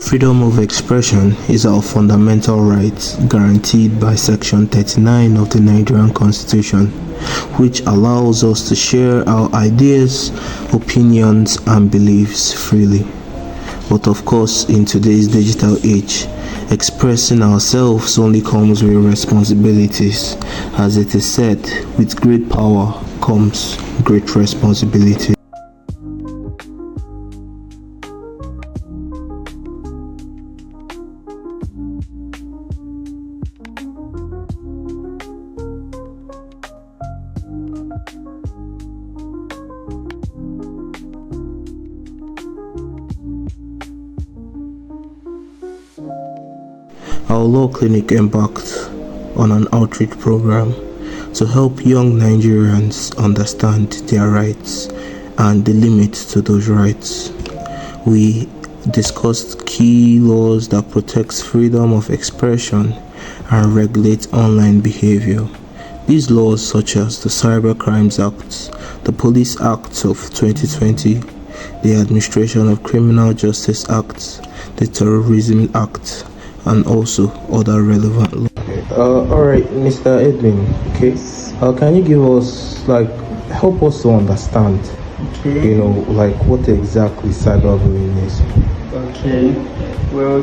Freedom of expression is our fundamental right guaranteed by Section 39 of the Nigerian Constitution, which allows us to share our ideas, opinions, and beliefs freely. But of course, in today's digital age, expressing ourselves only comes with responsibilities. As it is said, with great power comes great responsibility. Our law clinic embarked on an outreach program to help young Nigerians understand their rights and the limits to those rights. We discussed key laws that protect freedom of expression and regulate online behavior. These laws, such as the Cyber Crimes Act, the Police Act of 2020, the Administration of Criminal Justice Act, the Terrorism Act, and also other relevant laws. Alright, Mr. Edwin, okay, can you give us, help us to understand, what exactly cyberbullying is? Okay, well,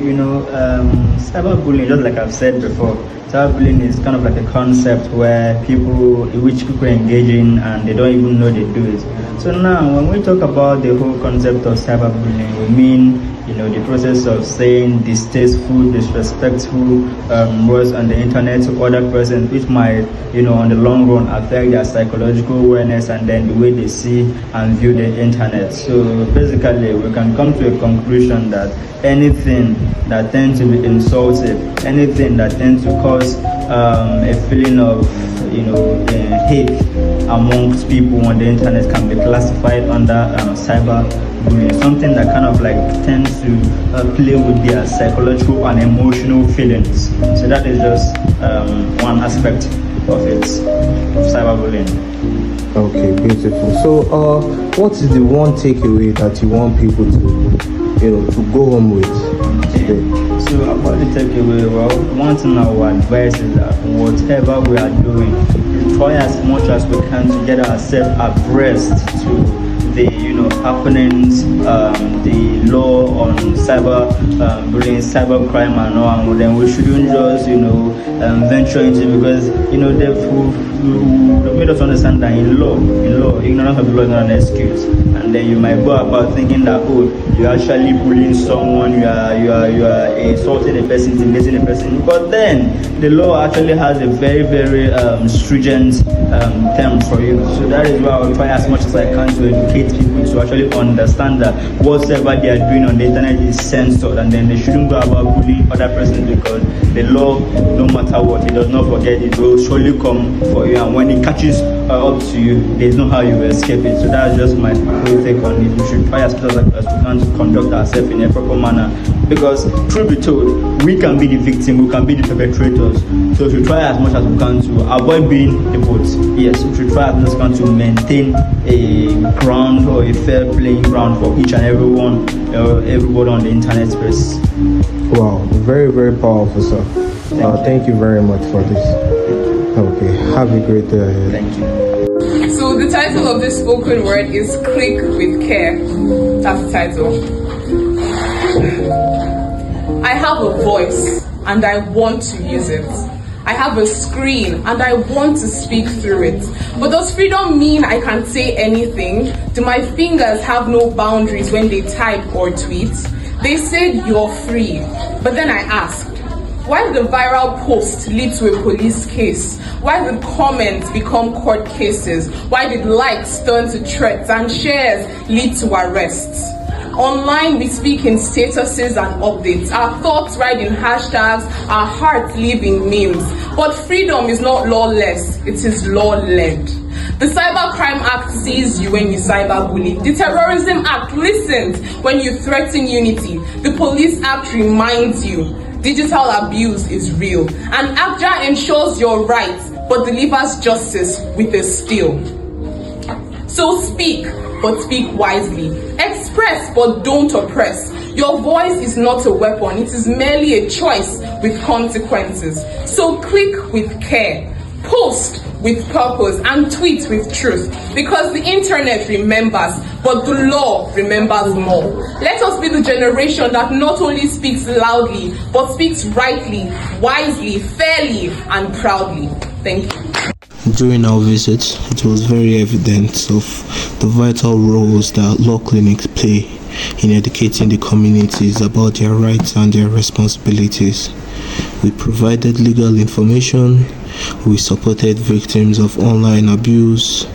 cyberbullying, just like I've said before, cyberbullying is kind of like a concept which people engage in and they don't even know they do it. So now, when we talk about the whole concept of cyberbullying, we mean the process of saying distasteful, disrespectful words on the internet to other persons, which might, on the long run affect their psychological awareness and then the way they see and view the internet. So basically, we can come to a conclusion that anything that tends to be insultive, anything that tends to cause a feeling of, hate amongst people on the internet can be classified under cyberbullying, something that kind of tends to play with their psychological and emotional feelings. So that is just one aspect of it, of cyberbullying. Okay, beautiful. So, what is the one takeaway that you want people to go home with today? So about the takeaway, one thing I would advise is that whatever we are doing, try as much as we can to get ourselves abreast to the happenings, the law on bullying, cyber crime and all, and then we shouldn't just venture into, because they've made us understand that in law, ignorance of the law is not an excuse, and then you might go about thinking that you're actually bullying someone, you are insulting a person, intimidating a person, but then the law actually has a very, very stringent term for you. So that is why I will try as much as I can to educate people to actually understand that whatever they are doing on the internet is censored, and then they shouldn't go about bullying other persons, because the law, no matter what, it does not forget, it will surely come for you, and when it catches up to you, there's no how you will escape it. So that's just my whole take on it. We should try as much as we can to conduct ourselves in a proper manner, because truth be told, we can be the victim, we can be the perpetrators. So we should try as much as we can to avoid being the both. Yes, we should try as much as we can to maintain a ground or a fair playing ground for each and everybody on the internet space. Wow, very, very powerful, sir. Thank you very much for this. Okay, have a great day ahead. Thank you. So the title of this spoken word is Click with Care. That's the title. I have a voice and I want to use it. I have a screen and I want to speak through it. But does freedom mean I can say anything? Do my fingers have no boundaries when they type or tweet? They said you're free, but then I asked, why did the viral post lead to a police case? Why did comments become court cases? Why did likes turn to threats and shares lead to arrests? Online, we speak in statuses and updates. Our thoughts ride in hashtags, our hearts live in memes. But freedom is not lawless, it is law-led. The Cyber Crime Act sees you when you cyberbully. The Terrorism Act listens when you threaten unity. The Police Act reminds you digital abuse is real. And ABJA ensures your rights, but delivers justice with a steal. So speak, but speak wisely. Express, but don't oppress. Your voice is not a weapon, it is merely a choice with consequences. So click with care, post with purpose, and tweet with truth, because the internet remembers, but the law remembers more. Let us be the generation that not only speaks loudly, but speaks rightly, wisely, fairly, and proudly. Thank you. During our visit, it was very evident of the vital roles that law clinics play in educating the communities about their rights and their responsibilities. We provided legal information, we supported victims of online abuse,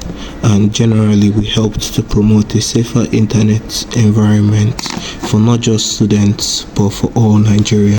and generally we helped to promote a safer internet environment for not just students but for all Nigerians.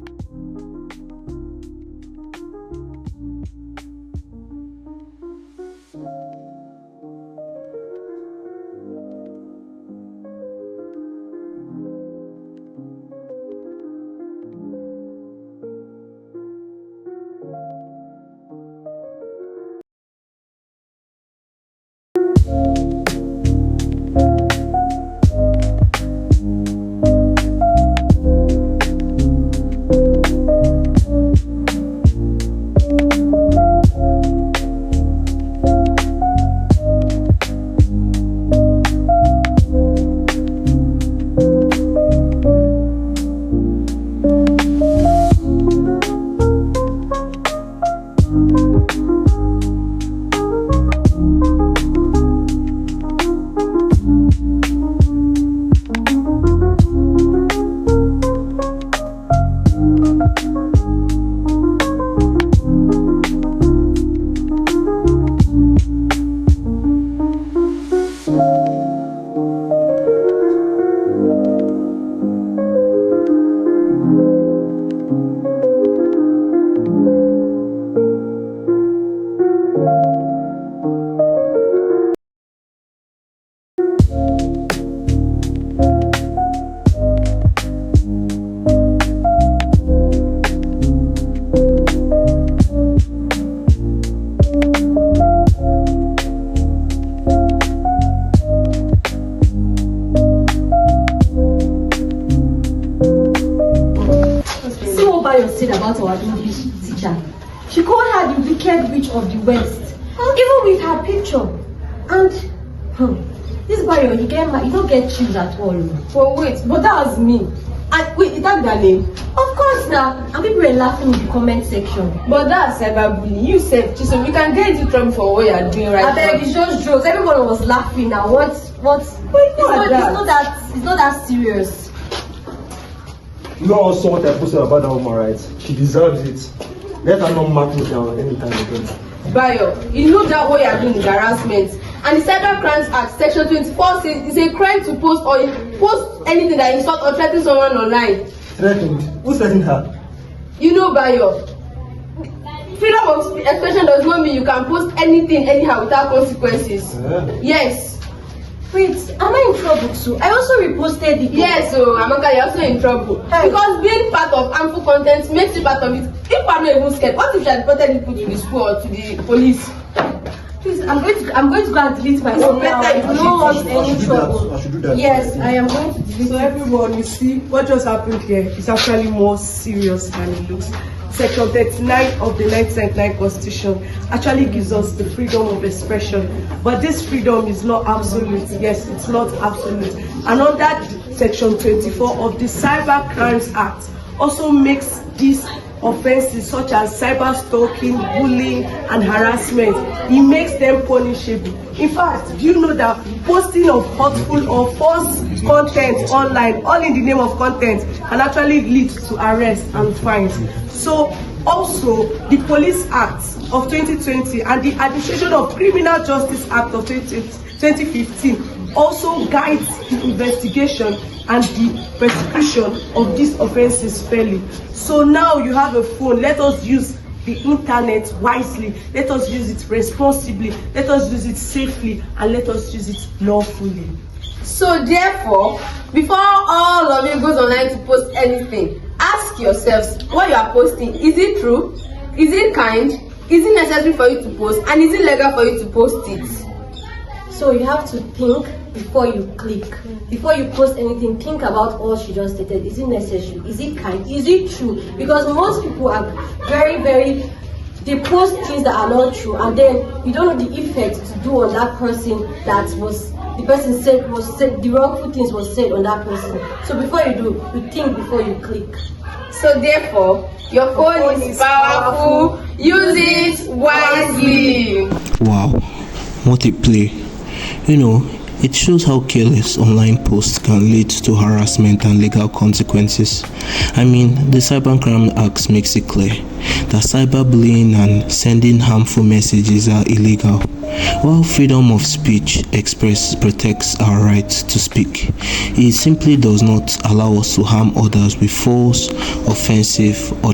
About our English teacher. She called her the wicked witch of the West, even with her picture. And this Bayo, you don't get chills at all. Well, wait, but that was me. And wait, is that their name? Of course now. And people were laughing in the comment section. But that's cyberbullying. You said, so we can get into trouble for what you are doing right now. I beg, it's just jokes. Everyone was laughing now. What? It's not that serious. You know also what I posted about that woman, right? She deserves it. Let her not mark me down anytime again. Bayo, you know that what you are doing is harassment. And the Cyber Crimes Act, Section 24 says it's a crime to post anything that insults or threatens someone online. Threatened? Who's threatening her? You know, Bayo, freedom of expression does not mean you can post anything anyhow without consequences. Yes. Wait, am I in trouble too? I also reposted it. Yes, so Amaka, you're also in trouble. Hey. Because being part of harmful content makes you part of it. If I'm not even scared, what if I reported it to the school or to the police? Please, I'm going to go and delete myself now. I don't want any trouble. I should do that. Yes, I am going to delete. So everyone, you see, what just happened here is actually more serious than it looks. Section 39 of the 1999 Constitution actually gives us the freedom of expression, but this freedom is not absolute. Yes, it's not absolute. And under Section 24 of the Cyber Crimes Act also makes these offenses such as cyber stalking, bullying, and harassment, it makes them punishable. In fact, do you know that posting of hurtful or false content online, all in the name of content, can actually lead to arrest and fines? So also the Police Act of 2020 and the Administration of Criminal Justice Act of 2015 also guides the investigation and the prosecution of these offenses fairly. So now you have a phone. Let us use the internet wisely. Let us use it responsibly. Let us use it safely, and let us use it lawfully. So therefore, before all of you goes online to post anything, ask yourselves what you are posting. Is it true? Is it kind? Is it necessary for you to post? And is it legal for you to post it? So you have to think before you click. Before you post anything, think about all she just stated. Is it necessary? Is it kind? Is it true? Because most people are very, they post things that are not true, and then you don't know the effect to do on that person that was, the person said, the wrongful things was said on that person. So before you do, you think before you click. So therefore, your phone is powerful. Use it wisely. Wow, what a play. You know, it shows how careless online posts can lead to harassment and legal consequences. I mean, the Cybercrime Act makes it clear that cyberbullying and sending harmful messages are illegal, while freedom of speech protects our right to speak. It simply does not allow us to harm others with false, offensive, or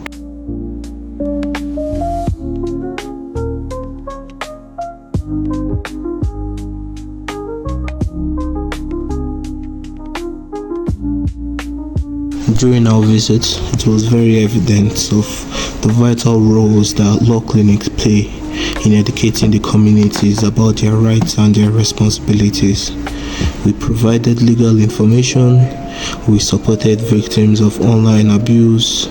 During our visit, it was very evident of the vital roles that law clinics play in educating the communities about their rights and their responsibilities. We provided legal information, we supported victims of online abuse,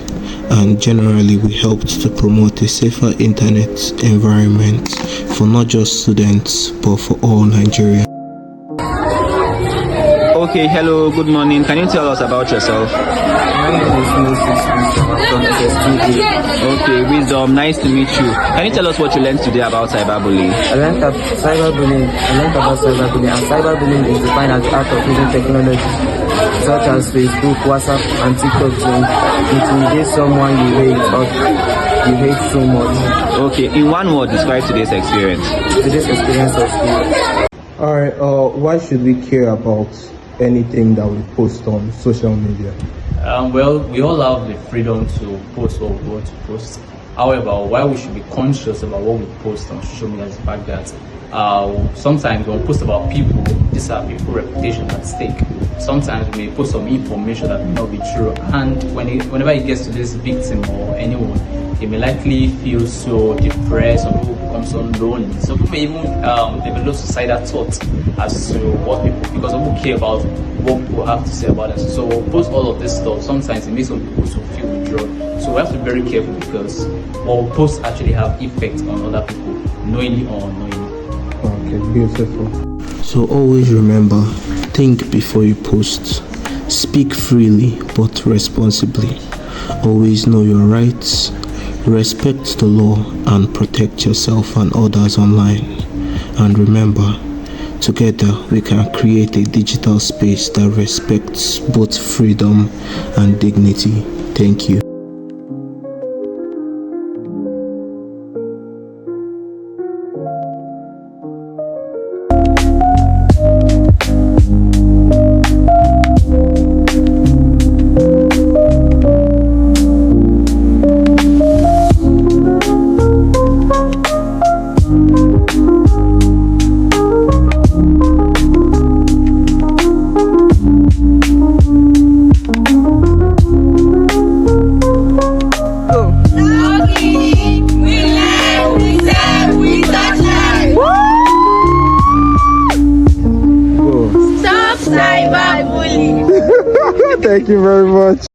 and generally we helped to promote a safer internet environment for not just students but for all Nigerians. Okay, hello, good morning. Can you tell us about yourself? My name is Okay, Wisdom, nice to meet you. Can you tell us what you learned today about cyberbullying? I learned about cyberbullying and cyberbullying is defined as the act of using technology such as Facebook, WhatsApp, and TikTok to intimidate someone you hate or you hate so much. Okay, in one word, describe today's experience. Today's experience was good. Alright, why should we care about anything that we post on social media? Well, we all have the freedom to post what we want to post. However, why we should be conscious about what we post on social media is the fact that sometimes when we post about people, these are people's reputation at stake. Sometimes we may post some information that may not be true, and whenever it gets to this victim or anyone, they may likely feel so depressed, or people become so lonely. Some people even develop suicidal thoughts as to what people, because people care about what people have to say about us. So we'll post all of this stuff. Sometimes it makes some people to feel withdrawn. So we have to be very careful, because what we post actually have effect on other people, knowingly or unknowingly. Okay, beautiful. So always remember, think before you post. Speak freely but responsibly. Always know your rights. Respect the law and protect yourself and others online. And remember, together we can create a digital space that respects both freedom and dignity. Thank you. Thank you very much.